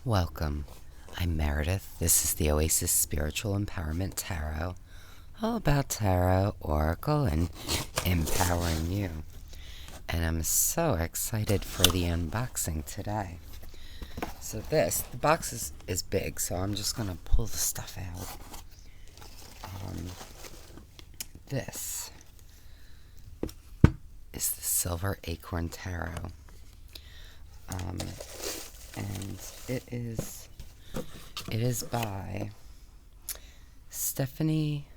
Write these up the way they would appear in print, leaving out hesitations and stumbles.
Welcome. I'm Meredith. This is the Oasis Spiritual Empowerment Tarot. All about tarot, oracle, and empowering you. And I'm so excited for the unboxing today. So the box is big, so I'm just going to pull the stuff out. This is the Silver Acorn Tarot. And it is by Stephanie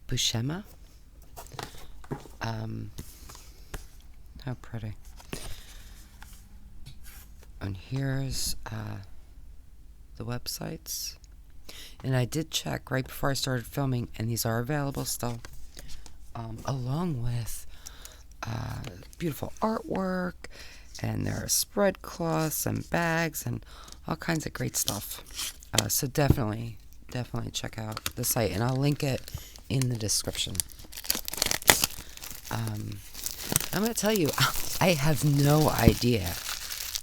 Buscema. How pretty. And here's the websites. And I did check right before I started filming, and these are available still, along with beautiful artwork, and there are spread cloths and bags and all kinds of great stuff. So definitely check out the site, and I'll link it in the description. I'm going to tell you, I have no idea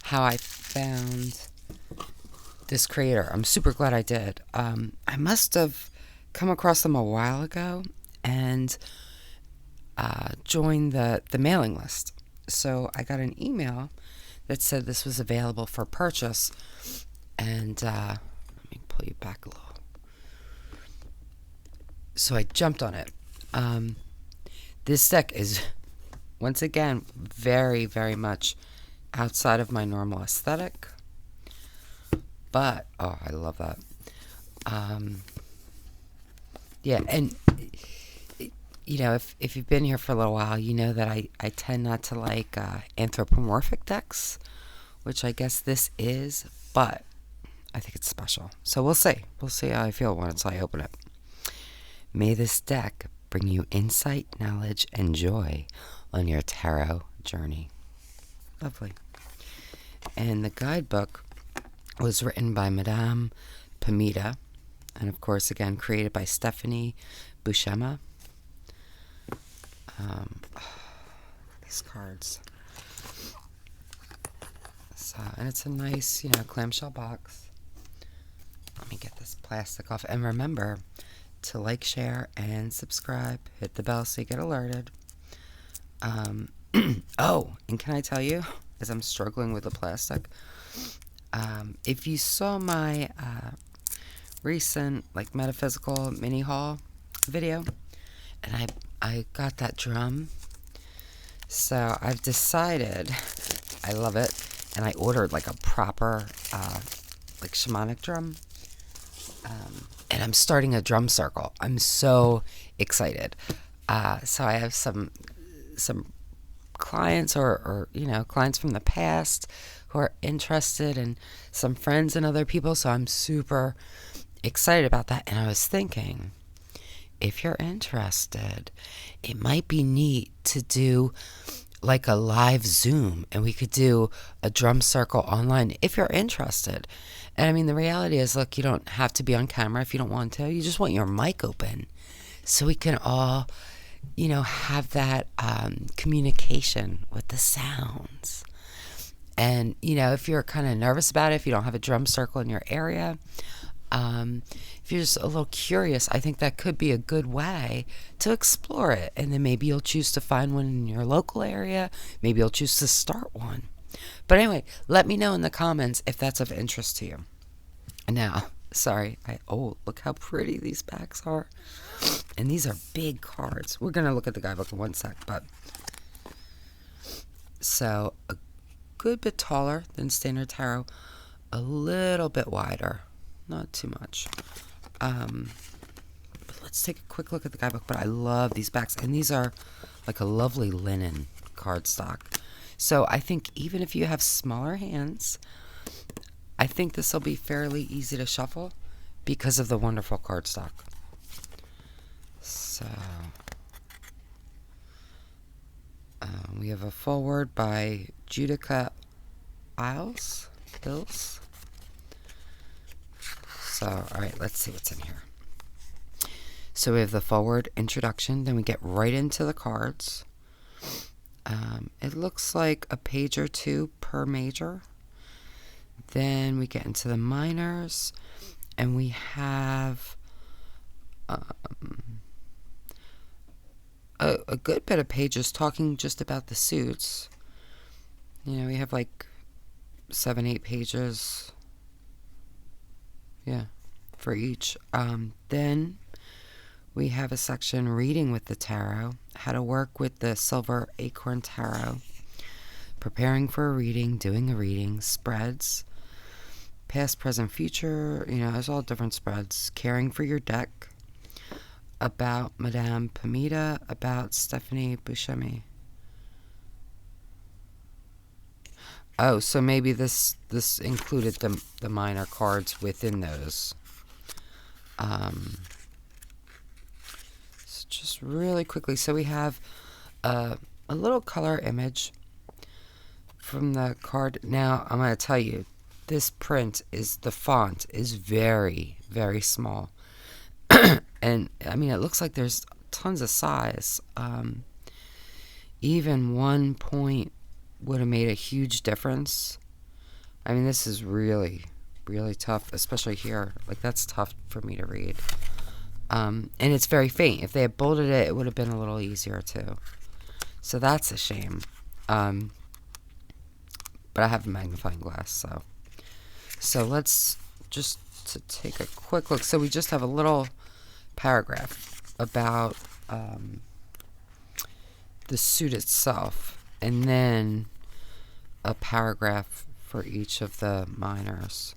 how I found this creator. I'm super glad I did. I must have come across them a while ago and joined the mailing list. So I got an email that said this was available for purchase, and let me pull you back a little. So I jumped on it. This deck is, once again, very, very much outside of my normal aesthetic, but oh, I love that. Yeah, and you know, if you've been here for a little while, you know that I tend not to like anthropomorphic decks, which I guess this is, but I think it's special. So we'll see. We'll see how I feel once I open it. May this deck bring you insight, knowledge, and joy on your tarot journey. Lovely. And the guidebook was written by Madame Pamita, and of course, again, created by Stephanie Buscema. These cards. So, and it's a nice, clamshell box. Let me get this plastic off. And remember to like, share, and subscribe. Hit the bell so you get alerted. Oh, and can I tell you, as I'm struggling with the plastic, if you saw my recent metaphysical mini haul video, and I got that drum, so I've decided I love it, and I ordered a proper shamanic drum, and I'm starting a drum circle. I'm so excited. So I have some clients or clients from the past who are interested, and some friends and other people, so I'm super excited about that. And I was thinking, if you're interested, it might be neat to do a live Zoom, and we could do a drum circle online if you're interested. And I mean, the reality is, look, you don't have to be on camera if you don't want to. You just want your mic open so we can all have that communication with the sounds. And if you're kind of nervous about it, if you don't have a drum circle in your area, if you're just a little curious, I think that could be a good way to explore it. And then maybe you'll choose to find one in your local area. Maybe you'll choose to start one. But anyway, let me know in the comments if that's of interest to you. Now, sorry, look how pretty these backs are. And these are big cards. We're going to look at the guidebook in one sec, but so a good bit taller than standard tarot, a little bit wider, not too much. But let's take a quick look at the guidebook. But I love these backs, and these are a lovely linen cardstock. So I think even if you have smaller hands, I think this will be fairly easy to shuffle because of the wonderful cardstock. So we have a foreword by Judica Hills. So, all right, let's see what's in here. So we have the forward introduction, then we get right into the cards. It looks like a page or two per major. Then we get into the minors, and we have a good bit of pages talking just about the suits. You know, we have like 7-8 pages, yeah, for each. Then we have a section reading with the tarot, how to work with the Silver Acorn Tarot, preparing for a reading, doing a reading, spreads, past, present, future, you know, there's all different spreads, caring for your deck, about Madame Pamita, about Stephanie Buscemi. Oh, so maybe this included the minor cards within those. So just really quickly, so we have a little color image from the card. Now, I'm going to tell you, this print the font is very, very small. And, I mean, it looks like there's tons of size. Even 1 point would have made a huge difference. I mean, this is really, really tough, especially here. Like, that's tough for me to read. And it's very faint. If they had bolded it, it would have been a little easier, too. So that's a shame. But I have a magnifying glass, so let's just to take a quick look. So we just have a little paragraph about the suit itself, and then a paragraph for each of the minors.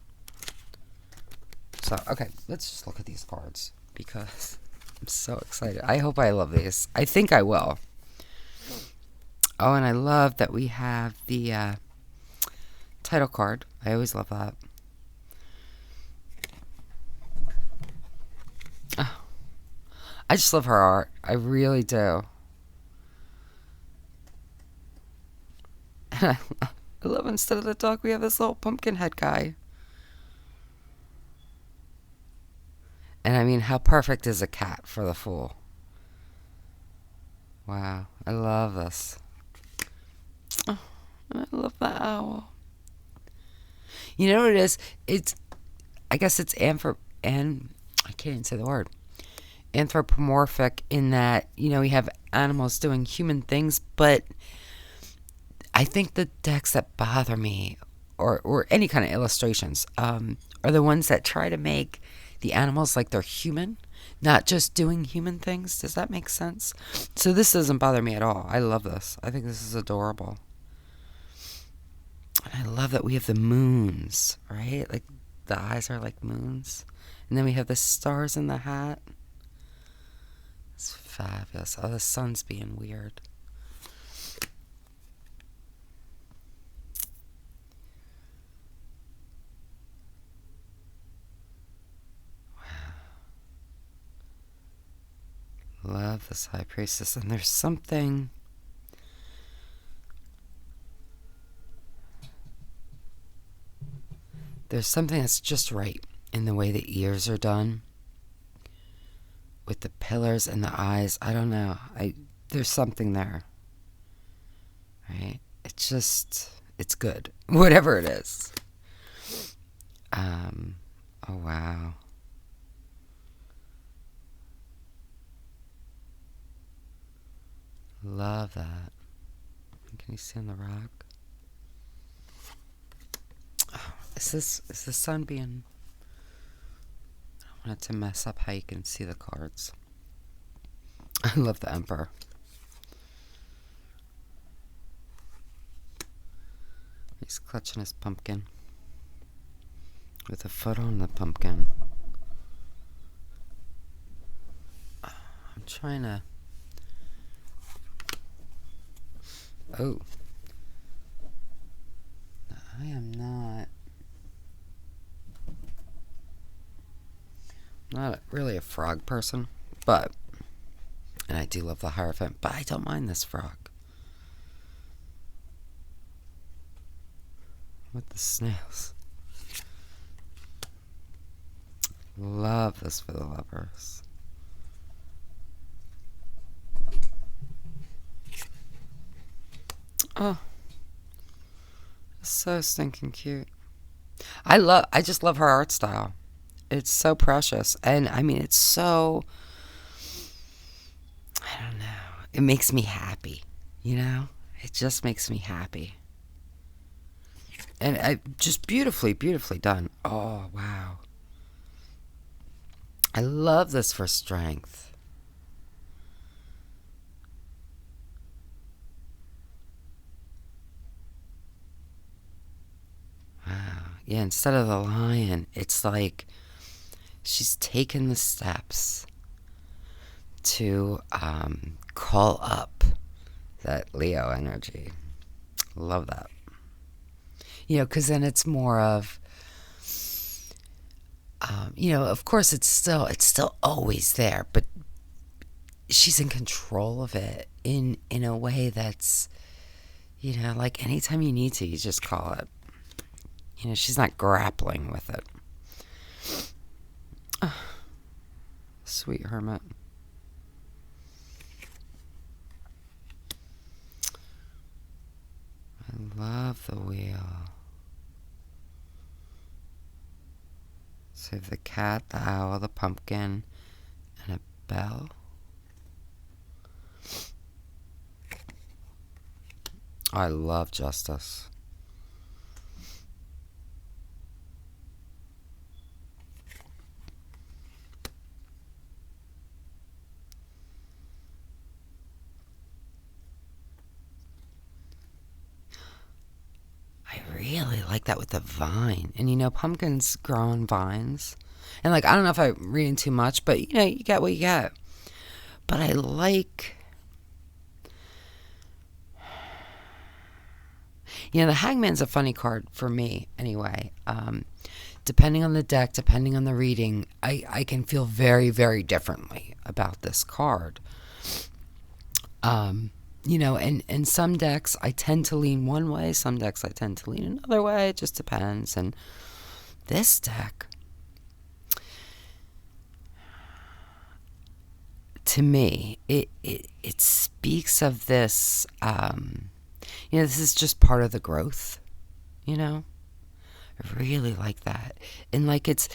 So, okay, let's just look at these cards, because I'm so excited. I hope I love these. I think I will. Oh, and I love that we have the title card. I always love that. Oh, I just love her art. I really do. I love, instead of the dog, we have this little pumpkin head guy. And I mean, how perfect is a cat for the Fool? Wow, I love this. Oh, I love that owl. You know what it is? I guess it's I can't even say the word. Anthropomorphic, in that, you know, we have animals doing human things, but I think the decks that bother me, or any kind of illustrations, are the ones that try to make the animals like they're human, not just doing human things. Does that make sense? So this doesn't bother me at all. I love this. I think this is adorable. And I love that we have the moons, right? Like, the eyes are like moons. And then we have the stars in the hat. It's fabulous. Oh, the sun's being weird. Love this High Priestess. And there's something that's just right in the way the ears are done, with the pillars and the eyes. I don't know. There's something there, right? It's good, whatever it is. Oh wow. Love that. Can you see on the rock? Oh, is the sun being... I don't want it to mess up how you can see the cards. I love the Emperor. He's clutching his pumpkin with a foot on the pumpkin. I'm trying to... Oh. I am not really a frog person, but, and I do love the Hierophant, but I don't mind this frog. With the snails. Love this for the Lovers. Oh, so stinking cute. I just love her art style. It's so precious. And I mean, it's so, I don't know. It makes me happy, you know? It just makes me happy. And just beautifully, beautifully done. Oh, wow. I love this for strength. Wow. Yeah, instead of the lion, it's like she's taken the steps to call up that Leo energy. Love that. You know, because then it's more of, you know, of course it's still always there, but she's in control of it in a way that's, you know, like anytime you need to, you just call it. You know, she's not grappling with it. Oh, sweet hermit. I love the wheel. So the cat, the owl, the pumpkin, and a bell. I love justice. I really like that with the vine. And you know, pumpkins grow on vines. And like, I don't know if I'm reading too much, but you know, you get what you get. But I like, you know, the Hangman's a funny card for me anyway. Depending on the deck, depending on the reading, I can feel very, very differently about this card. You know, and some decks I tend to lean one way, some decks I tend to lean another way. It just depends. And this deck, to me, it speaks of this, you know, this is just part of the growth, you know? I really like that. And like it's,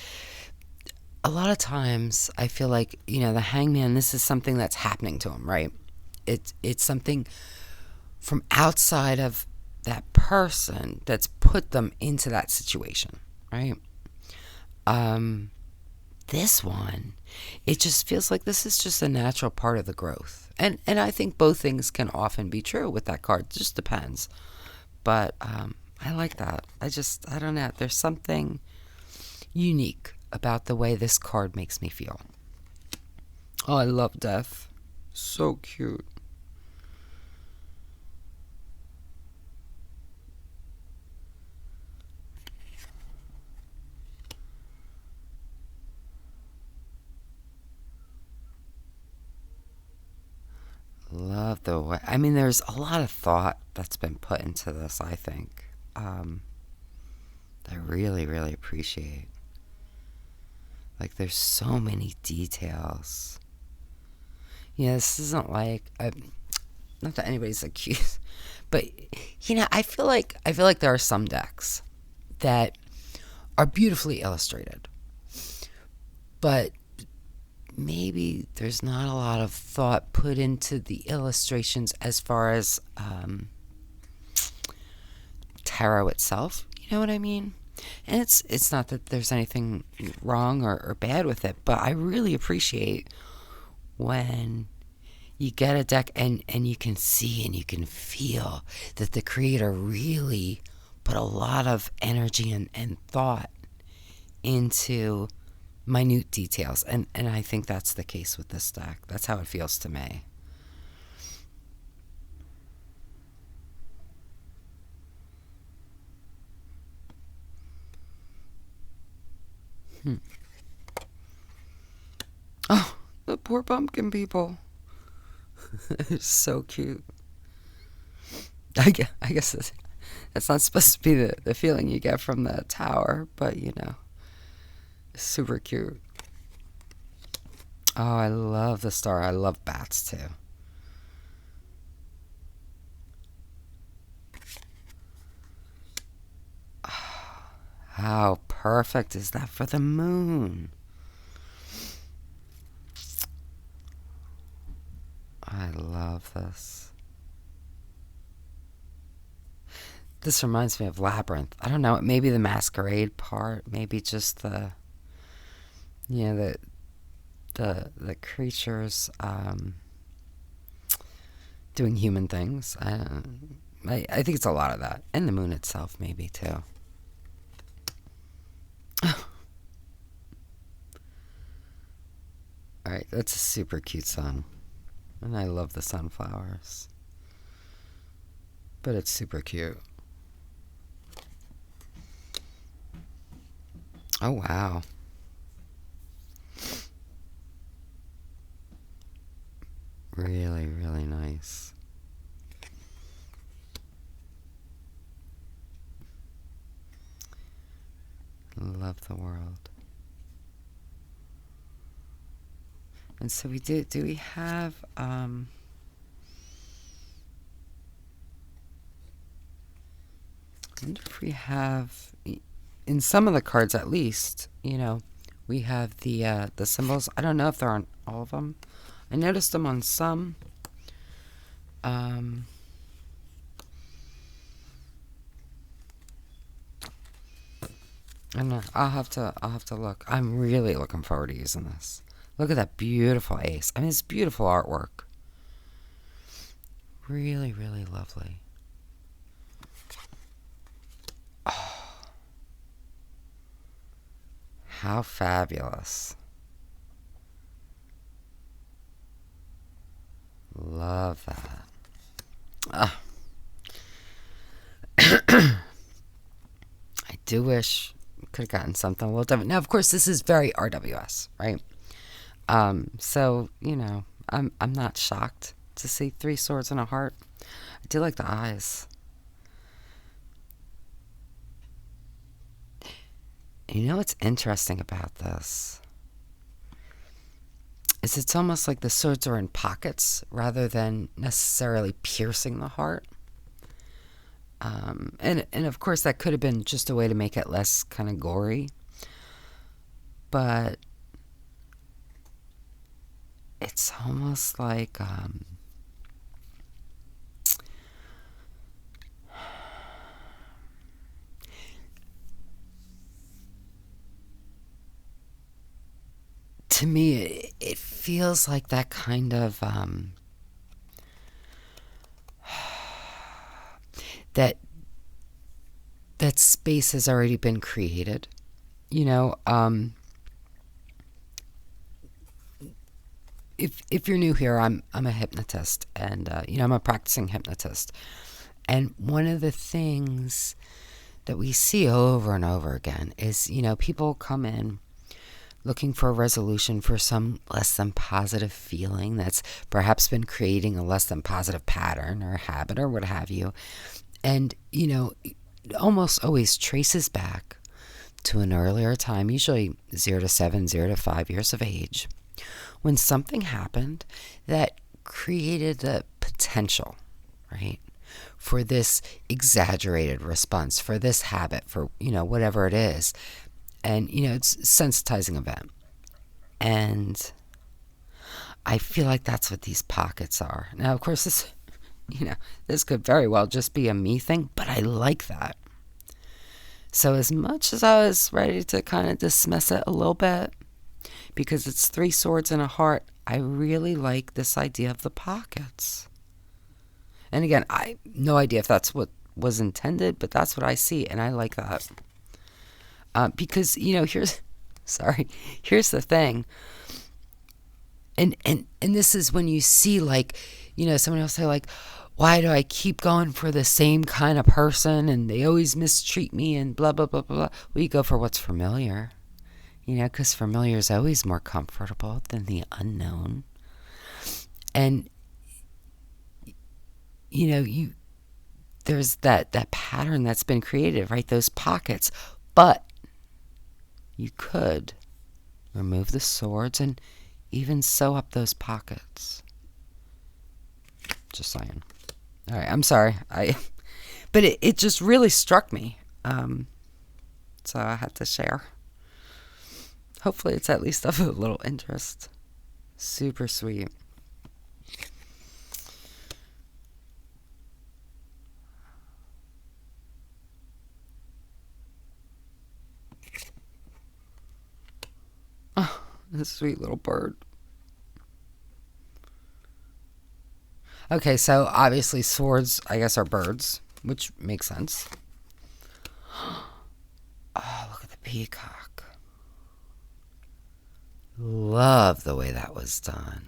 a lot of times I feel like, you know, the Hangman, this is something that's happening to him, right? It's something from outside of that person that's put them into that situation, right? This one, it just feels like this is just a natural part of the growth. And I think both things can often be true with that card. It just depends. But I like that. I don't know. There's something unique about the way this card makes me feel. Oh, I love death. So cute. Love the way. I mean, there's a lot of thought that's been put into this, I think. I really, really appreciate. Like, there's so many details. Yeah, this isn't like, not that anybody's accused, but you know, I feel like there are some decks that are beautifully illustrated, but maybe there's not a lot of thought put into the illustrations as far as tarot itself. You know what I mean? And it's not that there's anything wrong or bad with it, but I really appreciate when you get a deck and you can see and you can feel that the creator really put a lot of energy and thought into minute details. And I think that's the case with this deck. That's how it feels to me. Oh, the poor pumpkin people. It's so cute. I guess that's not supposed to be the feeling you get from the tower, but you know, super cute. Oh, I love the star. I love bats too. How perfect is that for the moon? I love this. This reminds me of Labyrinth. I don't know, maybe the masquerade part, maybe just the, you know, the creatures doing human things. I think it's a lot of that, and the moon itself maybe too. All right, that's a super cute song, and I love the sunflowers, but it's super cute. Oh wow. Really, really nice. Love the world. And so we do we have I wonder if we have, in some of the cards at least, we have the symbols. I don't know if they're on all of them. I noticed them on some. I don't know. I'll have to look. I'm really looking forward to using this. Look at that beautiful ace. I mean, it's beautiful artwork. Really, really lovely. Oh, how fabulous. Love that. I do wish we could have gotten something a little different. Now, of course, this is very RWS, right? So, I'm not shocked to see 3 swords and a heart. I do like the eyes. You know what's interesting about this? Is it's almost like the swords are in pockets rather than necessarily piercing the heart. And of course that could have been just a way to make it less kind of gory. But it's almost like to me it feels like that kind of that space has already been created. If you're new here, I'm a hypnotist, and I'm a practicing hypnotist. And one of the things that we see over and over again is, people come in looking for a resolution for some less than positive feeling that's perhaps been creating a less than positive pattern or habit or what have you. And, it almost always traces back to an earlier time, usually 0 to 7, 0 to 5 years of age, when something happened that created the potential, right, for this exaggerated response, for this habit, for, whatever it is. And, it's a sensitizing event. And I feel like that's what these pockets are. Now, of course, this could very well just be a me thing, but I like that. So as much as I was ready to kind of dismiss it a little bit, because it's 3 swords and a heart, I really like this idea of the pockets. And again, I no idea if that's what was intended, but that's what I see, and I like that. Because, here's the thing. And this is when you see, like, someone will say, like, why do I keep going for the same kind of person, and they always mistreat me, and blah, blah, blah, blah, blah. Well, you go for what's familiar. Because familiar is always more comfortable than the unknown. And, there's that pattern that's been created, right? Those pockets. But you could remove the swords and even sew up those pockets. Just saying. All right, I'm sorry. But it just really struck me. So I had to share. Hopefully it's at least of a little interest. Super sweet. Oh, this sweet little bird. Okay, so obviously swords, I guess, are birds, which makes sense. Oh, look at the peacock. Love the way that was done.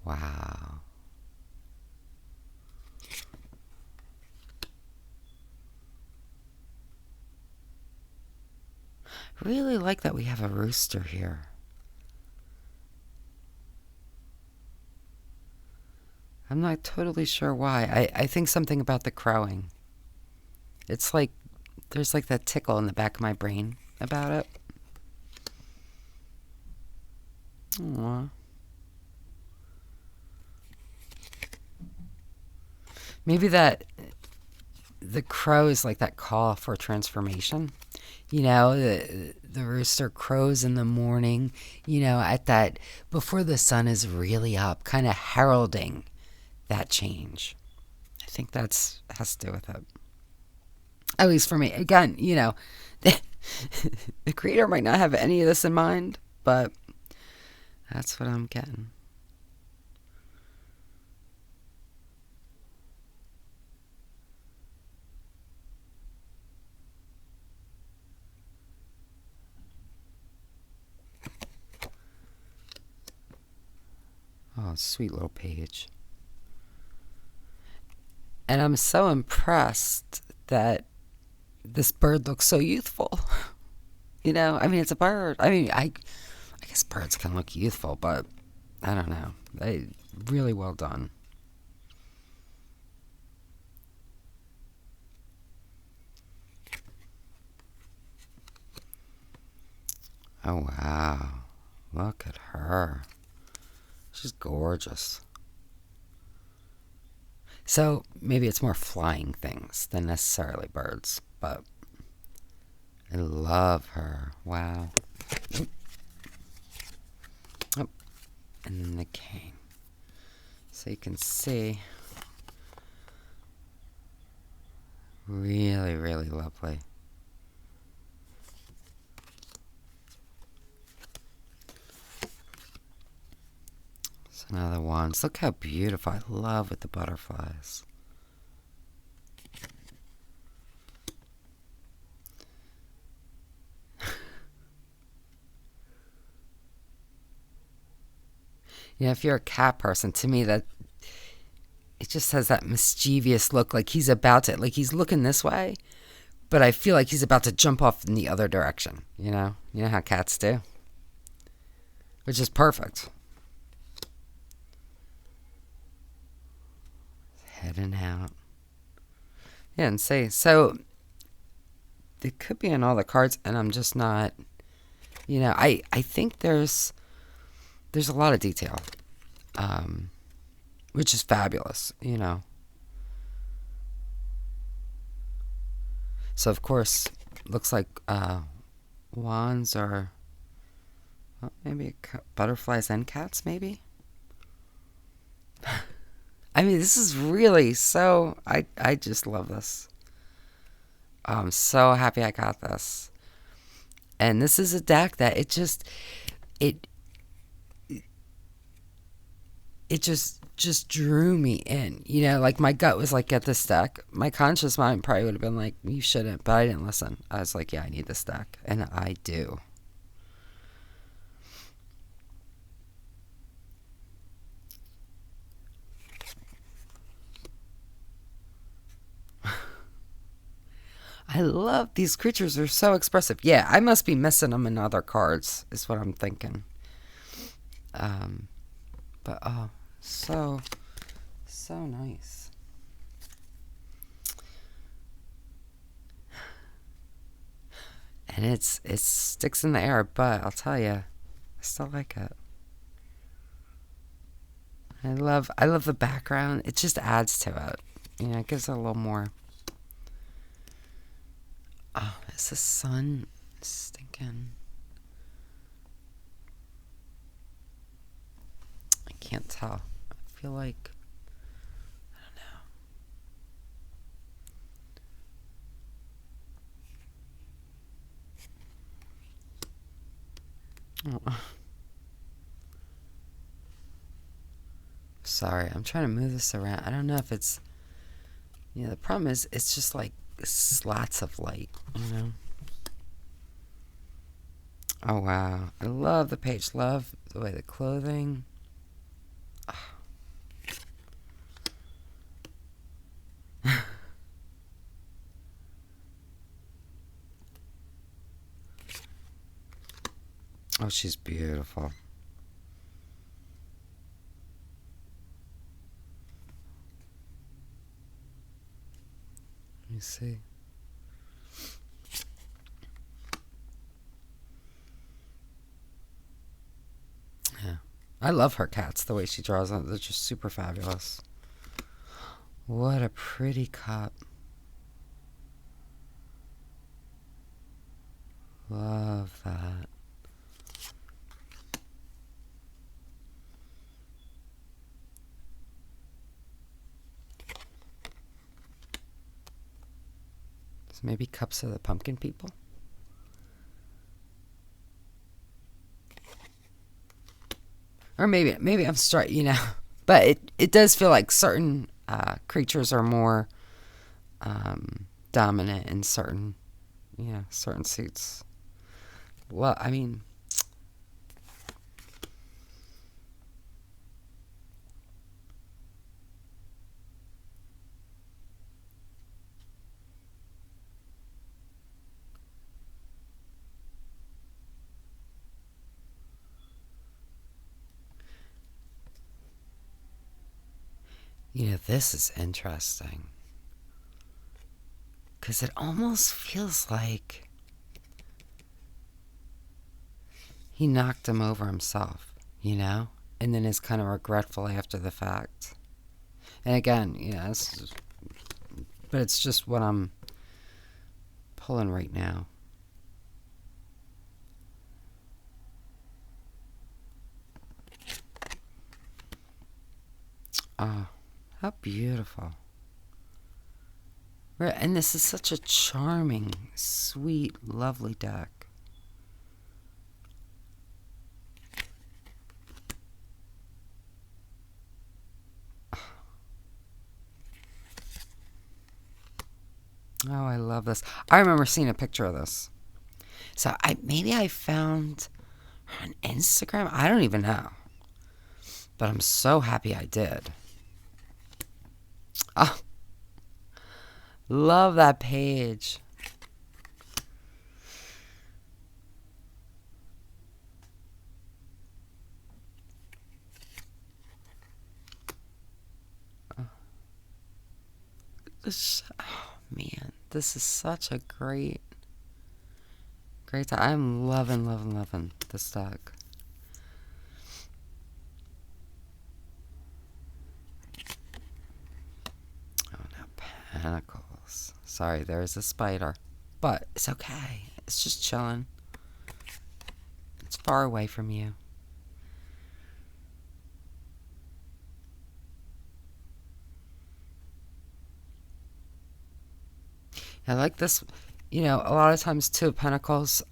Wow. Really like that we have a rooster here. I'm not totally sure why. I think something about the crowing. It's like there's like that tickle in the back of my brain about it. Aww. Maybe that the crow is like that call for transformation. You know, the rooster crows in the morning, you know, at that before the sun is really up, kind of heralding that change. I think that's has to do with it. At least for me. Again, you know, the creator might not have any of this in mind, but that's what I'm getting. Oh, sweet little page. And I'm so impressed that this bird looks so youthful. You know, I mean, it's a bird. I mean, I guess birds can look youthful, but I don't know. Really well done. Oh, wow. Look at her. She's gorgeous. So maybe it's more flying things than necessarily birds, but I love her. Wow. Oh, and then the king. So you can see. Really, really lovely. So another one. Look how beautiful. I love with the butterflies. You know, if you're a cat person, to me that it just has that mischievous look, like he's about to, like he's looking this way, but I feel like he's about to jump off in the other direction. You know how cats do, which is perfect. Heading out. Yeah, and say so. It could be in all the cards, and I'm just not. You know, I think there's a lot of detail, which is fabulous, you know. So, of course, looks like wands are, well, maybe butterflies and cats, maybe. I mean, this is really so, I just love this. I'm so happy I got this. And this is a deck that it just drew me in. You know, like my gut was like, get this deck. My conscious mind probably would have been like, you shouldn't, but I didn't listen. I was like, yeah, I need this deck. And I do. I love these creatures. They're so expressive. Yeah, I must be missing them in other cards, is what I'm thinking. But oh, so nice. And it sticks in the air, but I'll tell you, I still like it. I love the background. It just adds to it. You know, it gives it a little more. Oh, Is the sun stinking? I can't tell. I feel like, I don't know. Oh. Sorry, I'm trying to move this around. I don't know if it's, the problem is it's just like slots of light, Oh, wow. I love the page. Love the way the clothing. Oh, she's beautiful. Let me see. Yeah. I love her cats, the way she draws them. They're just super fabulous. What a pretty cup. Love that. So maybe cups of the pumpkin people? Or maybe I'm straight, But it does feel like certain creatures are more dominant in certain suits. Well, I mean, this is interesting. Because it almost feels like he knocked him over himself, and then is kind of regretful after the fact. And again, but it's just what I'm pulling right now. Oh, how beautiful. And this is such a charming, sweet, lovely deck. Oh, I love this. I remember seeing a picture of this. So maybe I found her on Instagram. I don't even know. But I'm so happy I did. Oh, love that page. Oh man, this is such a great time. I'm loving this deck. Oh no, Pentacles. Sorry, there's a spider. But it's okay. It's just chilling. It's far away from you. I like this. A lot of times, Two of Pentacles,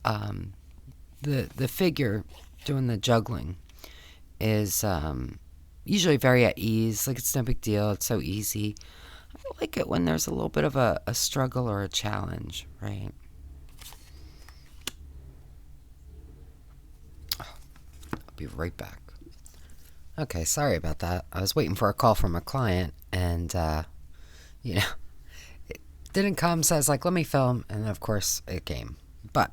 the figure doing the juggling is usually very at ease. Like, it's no big deal. It's so easy. I like it when there's a little bit of a struggle or a challenge, right? I'll be right back. Okay, sorry about that. I was waiting for a call from a client, and, it didn't come, so I was like, let me film, and of course, it came. But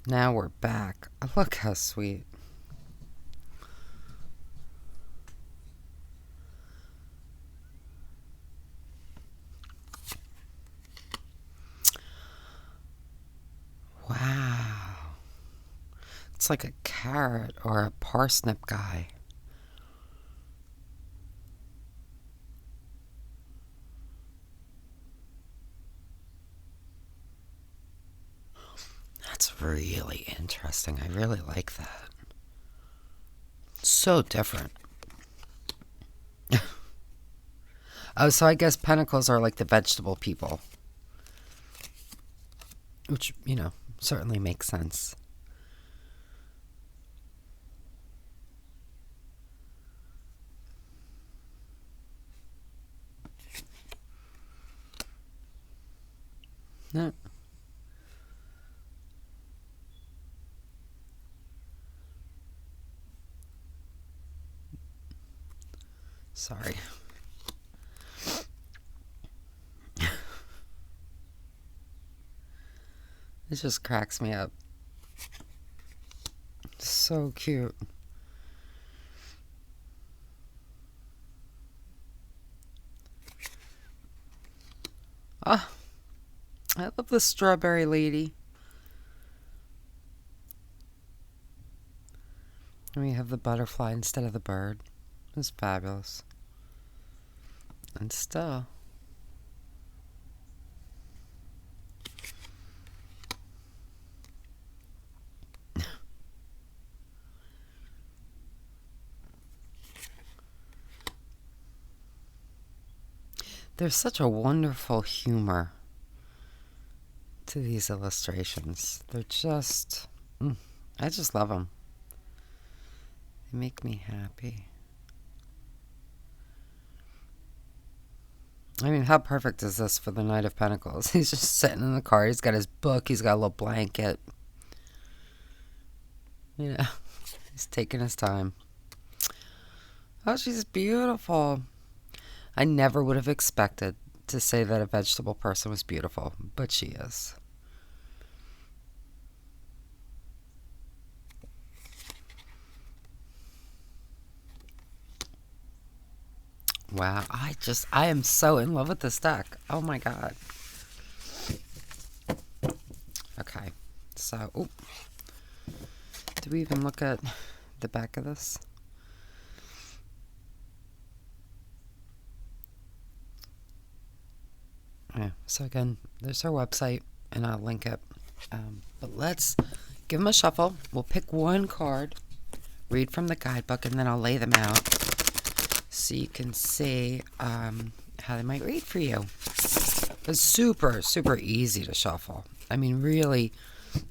now we're back. Oh, look how sweet. Wow. It's like a carrot or a parsnip guy. really interesting. I really like that. So different. Oh, so I guess pentacles are like the vegetable people. Which, certainly makes sense. No. Sorry. It just cracks me up. So cute. Ah, I love the strawberry lady. And we have the butterfly instead of the bird. It's fabulous. And still. There's such a wonderful humor to these illustrations. They're just, I just love them. They make me happy. I mean, how perfect is this for the Knight of Pentacles? He's just sitting in the car. He's got his book. He's got a little blanket. He's taking his time. Oh, she's beautiful. I never would have expected to say that a vegetable person was beautiful, but she is. Wow, I am so in love with this deck. Oh my God. Okay, so, do we even look at the back of this? Yeah, so again, there's our website, and I'll link it. But let's give them a shuffle. We'll pick one card, read from the guidebook, and then I'll lay them out so you can see how they might read for you. It's super, super easy to shuffle. I mean, really,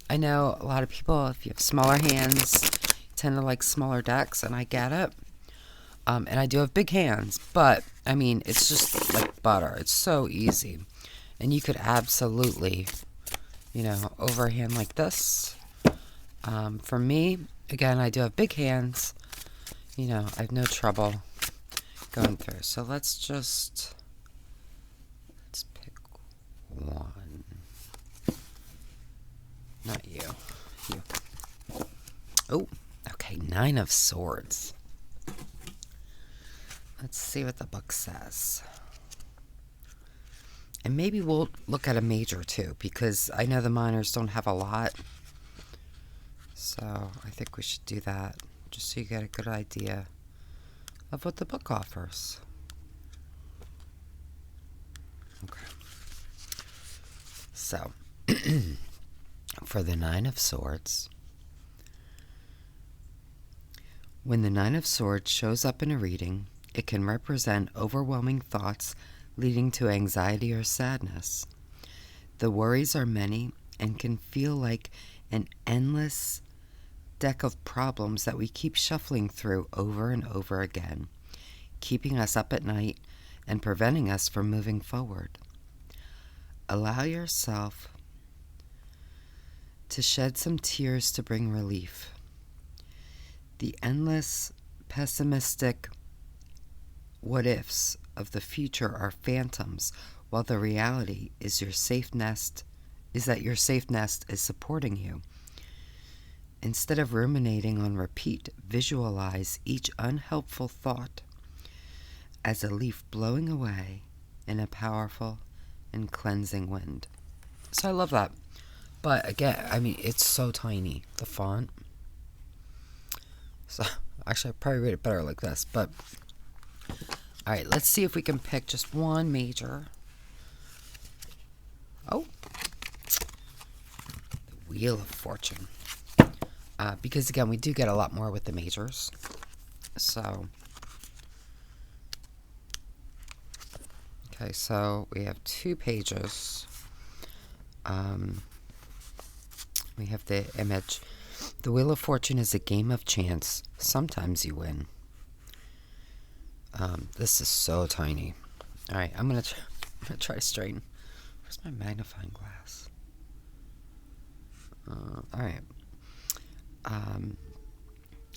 I know a lot of people, if you have smaller hands, tend to like smaller decks, and I get it. And I do have big hands, but, I mean, it's just like butter. It's so easy. And you could absolutely, overhand like this. For me, again, I do have big hands. I have no trouble going through. So let's pick one. Not you. You. Oh, okay. 9 of Swords. Let's see what the book says. And maybe we'll look at a major too, because I know the minors don't have a lot. So I think we should do that, just so you get a good idea of what the book offers. Okay. So, for the 9 of Swords, when the 9 of Swords shows up in a reading, it can represent overwhelming thoughts leading to anxiety or sadness. The worries are many and can feel like an endless deck of problems that we keep shuffling through over and over again, keeping us up at night and preventing us from moving forward. Allow yourself to shed some tears to bring relief. The endless, pessimistic what-ifs of the future are phantoms, while the reality is that your safe nest is supporting you. Instead of ruminating on repeat, visualize each unhelpful thought as a leaf blowing away in a powerful and cleansing wind. So I love that. But again, I mean, it's so tiny, the font. So actually, I'd probably read it better like this. But all right, let's see if we can pick just one major. Oh, the Wheel of Fortune. Because, again, we do get a lot more with the majors. So, okay, so we have 2 pages. We have the image. The Wheel of Fortune is a game of chance. Sometimes you win. This is so tiny. All right, I'm gonna try to straighten. Where's my magnifying glass? All right.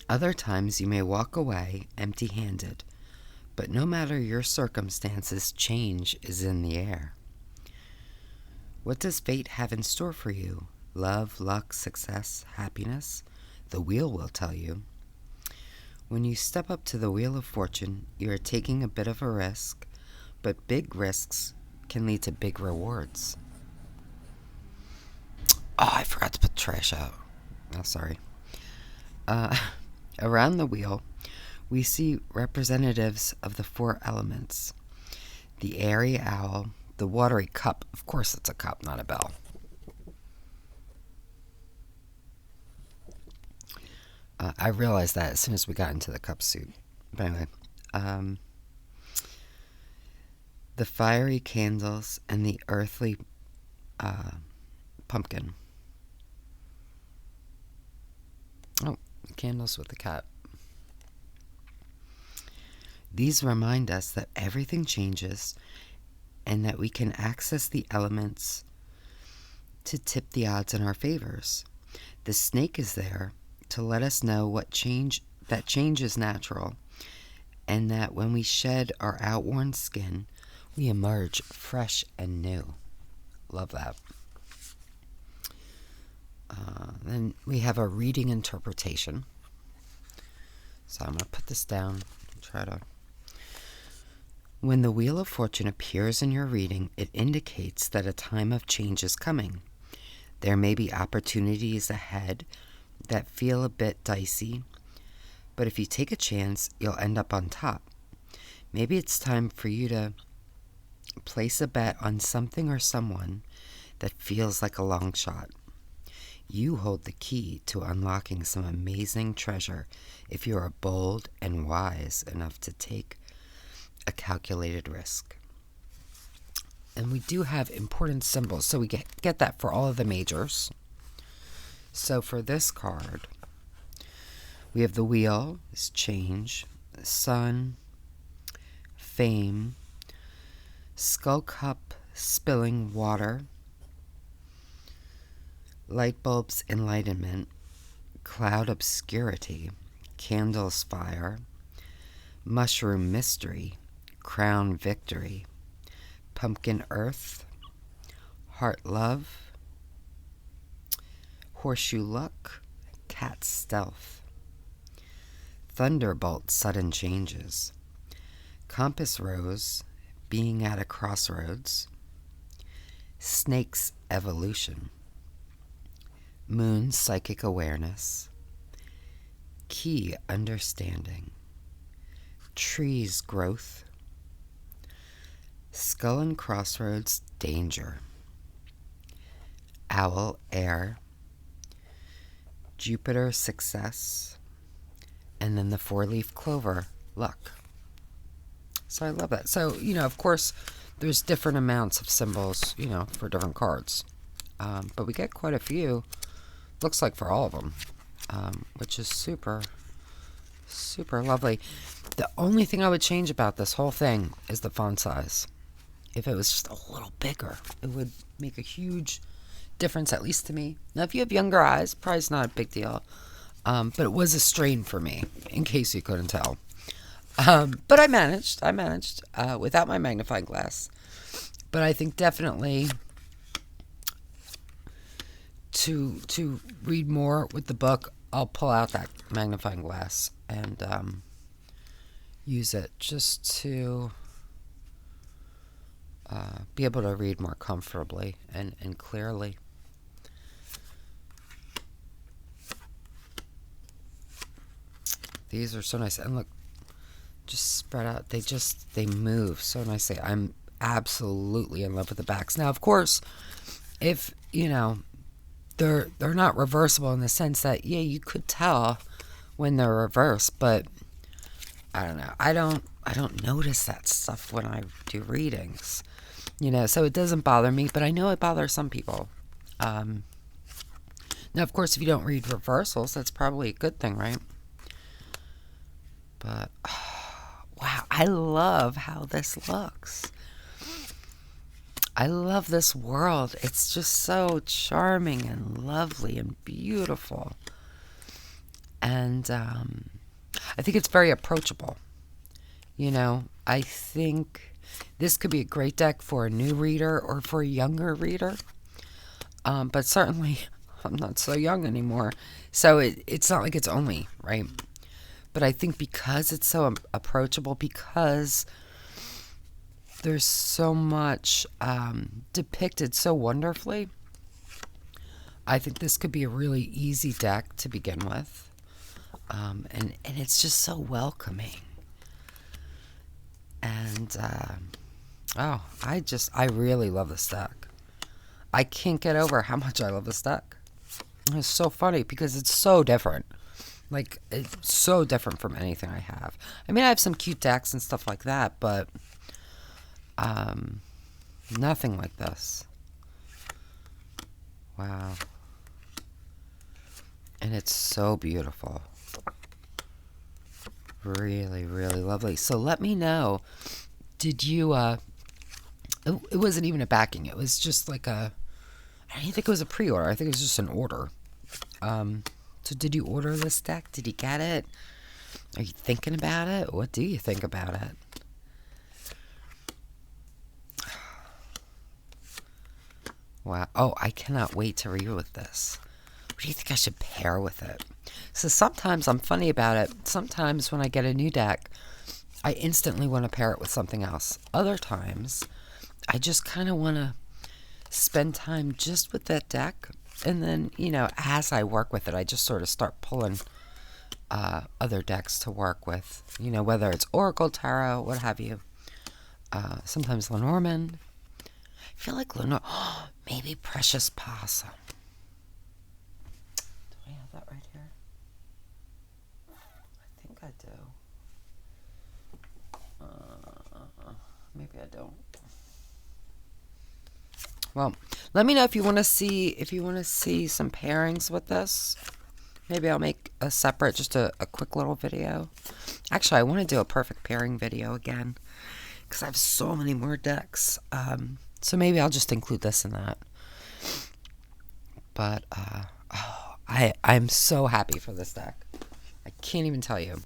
Other times you may walk away empty-handed, but no matter your circumstances, change is in the air. What does fate have in store for you? Love, luck, success, happiness? The wheel will tell you. When you step up to the Wheel of Fortune, you are taking a bit of a risk, but big risks can lead to big rewards. Oh, I forgot to put trash out. Oh, sorry. Around the wheel, we see representatives of the 4 elements. The airy owl, the watery cup. Of course it's a cup, not a bell. I realized that as soon as we got into the cup suit. But anyway, the fiery candles and the earthly pumpkin. Oh, the candles with the cat. These remind us that everything changes and that we can access the elements to tip the odds in our favors. The snake is there to let us know that change is natural, and that when we shed our outworn skin, we emerge fresh and new. Love that. Then we have a reading interpretation. So I'm going to put this down and try to... When the Wheel of Fortune appears in your reading, it indicates that a time of change is coming. There may be opportunities ahead that feel a bit dicey, but if you take a chance, you'll end up on top. Maybe it's time for you to place a bet on something or someone that feels like a long shot. You hold the key to unlocking some amazing treasure if you are bold and wise enough to take a calculated risk. And we do have important symbols, so we get that for all of the majors. So for this card, we have the wheel, is change, sun, fame, skull cup, spilling water, light bulbs, enlightenment, cloud, obscurity, candles, fire, mushroom, mystery, crown, victory, pumpkin, earth, heart, love, horseshoe, luck, cat, stealth, thunderbolt, sudden changes, compass, rose, being at a crossroads, snakes, evolution, moon, psychic awareness, key, understanding, trees, growth, skull and crossroads, danger, owl, air, Jupiter, success, and then the 4-leaf clover, luck. So I love that. So, of course, there's different amounts of symbols, for different cards. But we get quite a few, looks like for all of them, which is super, super lovely. The only thing I would change about this whole thing is the font size. If it was just a little bigger, it would make a huge difference, at least to me. Now, if you have younger eyes, probably it's not a big deal. But it was a strain for me, in case you couldn't tell. But I managed without my magnifying glass. But I think definitely to read more with the book, I'll pull out that magnifying glass and use it just to be able to read more comfortably and clearly. These are so nice. And look, just spread out. They move so nicely. I'm absolutely in love with the backs. Now, of course, if, they're not reversible in the sense that, yeah, you could tell when they're reversed, but I don't know. I don't notice that stuff when I do readings, so it doesn't bother me, but I know it bothers some people. Now, of course, if you don't read reversals, that's probably a good thing, right? But, wow, I love how this looks. I love this world. It's just so charming and lovely and beautiful. And I think it's very approachable. I think this could be a great deck for a new reader or for a younger reader. But certainly, I'm not so young anymore. So it's not like it's only, right? But I think because it's so approachable, because there's so much depicted so wonderfully, I think this could be a really easy deck to begin with. And it's just so welcoming. And, I really love this deck. I can't get over how much I love this deck. It's so funny because it's so different. Like, it's so different from anything I have. I mean, I have some cute decks and stuff like that, but nothing like this. Wow. And it's so beautiful. Really, really lovely. So let me know, did you, it wasn't even a backing. It was just like I didn't think it was a pre-order. I think it was just an order. So did you order this deck? Did you get it? Are you thinking about it? What do you think about it? Wow. Oh, I cannot wait to read with this. What do you think I should pair with it? So sometimes I'm funny about it. Sometimes when I get a new deck, I instantly want to pair it with something else. Other times, I just kind of want to spend time just with that deck. And then, as I work with it, I just sort of start pulling other decks to work with. Whether it's Oracle Tarot, what have you. Sometimes Lenormand. I feel like maybe Precious Possum. Do I have that right here? I think I do. Maybe I don't. Well, let me know if you want to see some pairings with this. Maybe I'll make a separate, just a quick little video. Actually, I want to do a perfect pairing video again because I have so many more decks. So maybe I'll just include this in that. But I'm so happy for this deck. I can't even tell you.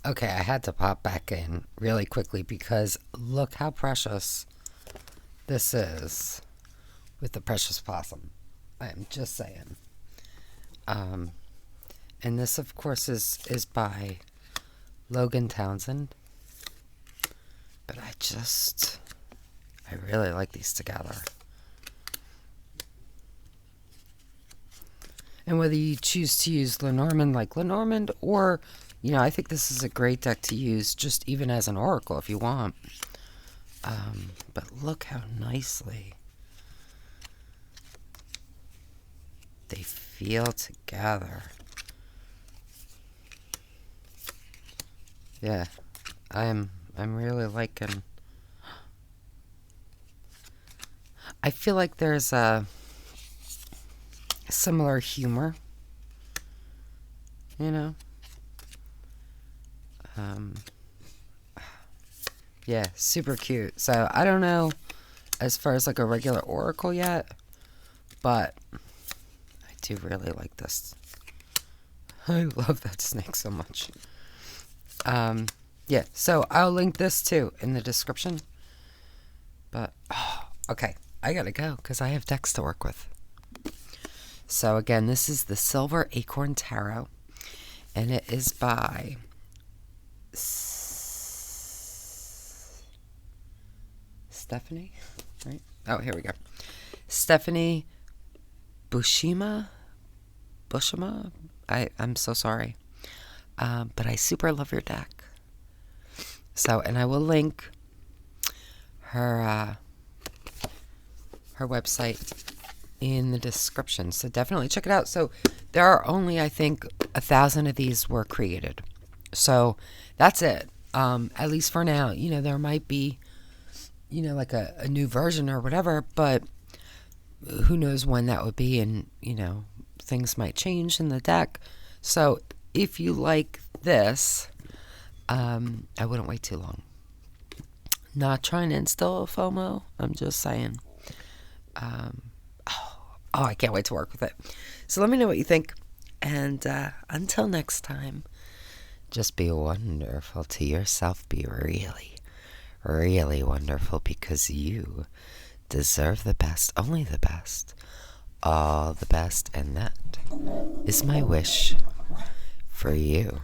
Okay, I had to pop back in really quickly because look how precious this is with the Precious Possum. I am just saying. And this, of course, is by Logan Townsend. But I really like these together. And whether you choose to use Lenormand like Lenormand, or, I think this is a great deck to use just even as an oracle if you want. But look how nicely they feel together. Yeah, I'm really liking. I feel like there's a similar humor, Yeah, super cute. So I don't know as far as like a regular oracle yet, but I do really like this. I love that snake so much. Yeah, so I'll link this too in the description. But, okay, I gotta go because I have decks to work with. So again, this is the Silver Acorn Tarot, and it is by Stephanie, right? Oh, here we go. Stephanie Bushima. I'm so sorry. But I super love your deck. So, and I will link her website in the description. So definitely check it out. So there are only, I think, 1,000 of these were created. So that's it. At least for now. There might be, like a new version or whatever, but who knows when that would be, and, things might change in the deck. So if you like this, I wouldn't wait too long. Not trying to instill FOMO. I'm just saying. I can't wait to work with it. So let me know what you think. And until next time, just be wonderful to yourself. Be really, really wonderful, because you deserve the best, only the best, all the best. And that is my wish for you.